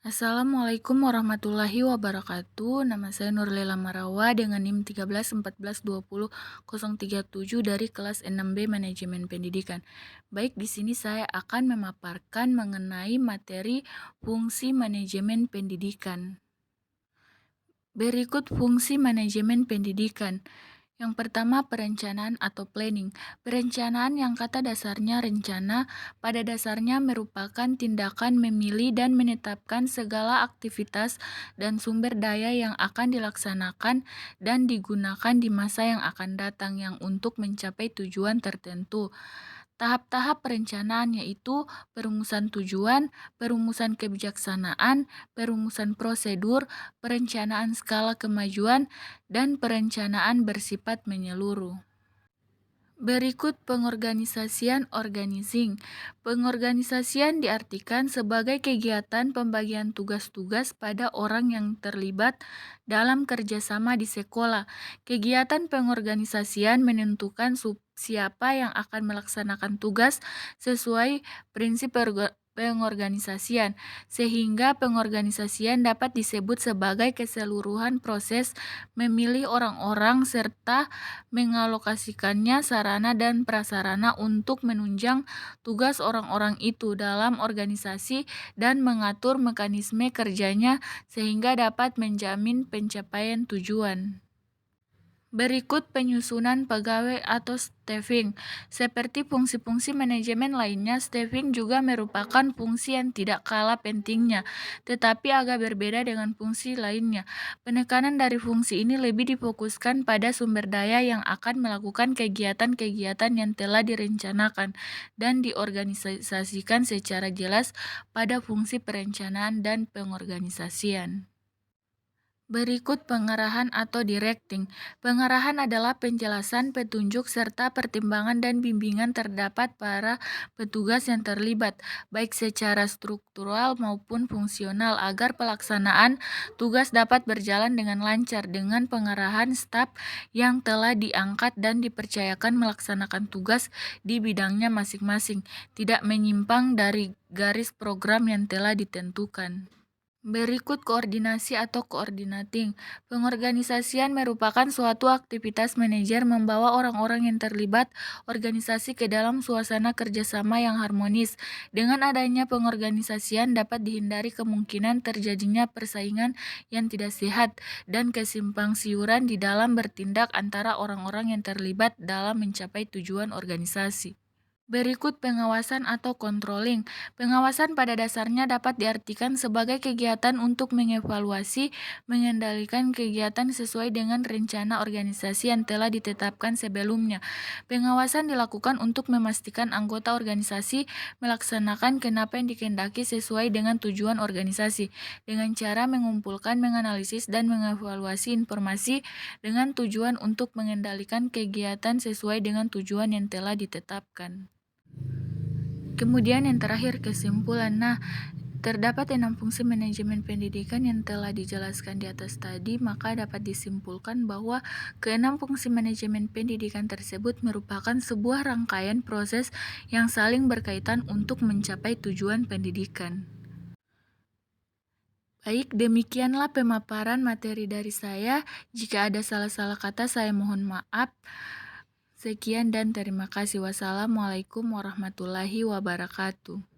Assalamualaikum warahmatullahi wabarakatuh. Nama saya Nurlela Marawa dengan NIM 13142037 dari kelas 6B Manajemen Pendidikan. Baik, di sini saya akan memaparkan mengenai materi fungsi manajemen pendidikan. Berikut fungsi manajemen pendidikan. Yang pertama, perencanaan atau planning. Perencanaan yang kata dasarnya rencana, pada dasarnya merupakan tindakan memilih dan menetapkan segala aktivitas dan sumber daya yang akan dilaksanakan dan digunakan di masa yang akan datang yang untuk mencapai tujuan tertentu. Tahap-tahap perencanaan yaitu perumusan tujuan, perumusan kebijaksanaan, perumusan prosedur, perencanaan skala kemajuan, dan perencanaan bersifat menyeluruh. Berikut pengorganisasian organizing. Pengorganisasian diartikan sebagai kegiatan pembagian tugas-tugas pada orang yang terlibat dalam kerjasama di sekolah. Kegiatan pengorganisasian menentukan siapa yang akan melaksanakan tugas sesuai prinsip pengorganisasian, sehingga pengorganisasian dapat disebut sebagai keseluruhan proses memilih orang-orang serta mengalokasikannya sarana dan prasarana untuk menunjang tugas orang-orang itu dalam organisasi dan mengatur mekanisme kerjanya sehingga dapat menjamin pencapaian tujuan. Berikut penyusunan pegawai atau staffing. Seperti fungsi-fungsi manajemen lainnya, staffing juga merupakan fungsi yang tidak kalah pentingnya, tetapi agak berbeda dengan fungsi lainnya. Penekanan dari fungsi ini lebih difokuskan pada sumber daya yang akan melakukan kegiatan-kegiatan yang telah direncanakan dan diorganisasikan secara jelas pada fungsi perencanaan dan pengorganisasian. Berikut pengarahan atau directing. Pengarahan adalah penjelasan, petunjuk, serta pertimbangan dan bimbingan terdapat para petugas yang terlibat, baik secara struktural maupun fungsional, agar pelaksanaan tugas dapat berjalan dengan lancar. Dengan pengarahan, staf yang telah diangkat dan dipercayakan melaksanakan tugas di bidangnya masing-masing, tidak menyimpang dari garis program yang telah ditentukan. Berikut koordinasi atau coordinating. Pengorganisasian merupakan suatu aktivitas manajer membawa orang-orang yang terlibat organisasi ke dalam suasana kerjasama yang harmonis. Dengan adanya pengorganisasian dapat dihindari kemungkinan terjadinya persaingan yang tidak sehat dan kesimpang siuran di dalam bertindak antara orang-orang yang terlibat dalam mencapai tujuan organisasi. Berikut pengawasan atau controlling. Pengawasan pada dasarnya dapat diartikan sebagai kegiatan untuk mengevaluasi, mengendalikan kegiatan sesuai dengan rencana organisasi yang telah ditetapkan sebelumnya. Pengawasan dilakukan untuk memastikan anggota organisasi melaksanakan kenapa yang dikehendaki sesuai dengan tujuan organisasi, dengan cara mengumpulkan, menganalisis, dan mengevaluasi informasi dengan tujuan untuk mengendalikan kegiatan sesuai dengan tujuan yang telah ditetapkan. Kemudian yang terakhir, kesimpulan. Terdapat 6 fungsi manajemen pendidikan yang telah dijelaskan di atas tadi, maka dapat disimpulkan bahwa keenam fungsi manajemen pendidikan tersebut merupakan sebuah rangkaian proses yang saling berkaitan untuk mencapai tujuan pendidikan. Baik, demikianlah pemaparan materi dari saya. Jika ada salah-salah kata, saya mohon maaf. Sekian dan terima kasih. Wassalamualaikum warahmatullahi wabarakatuh.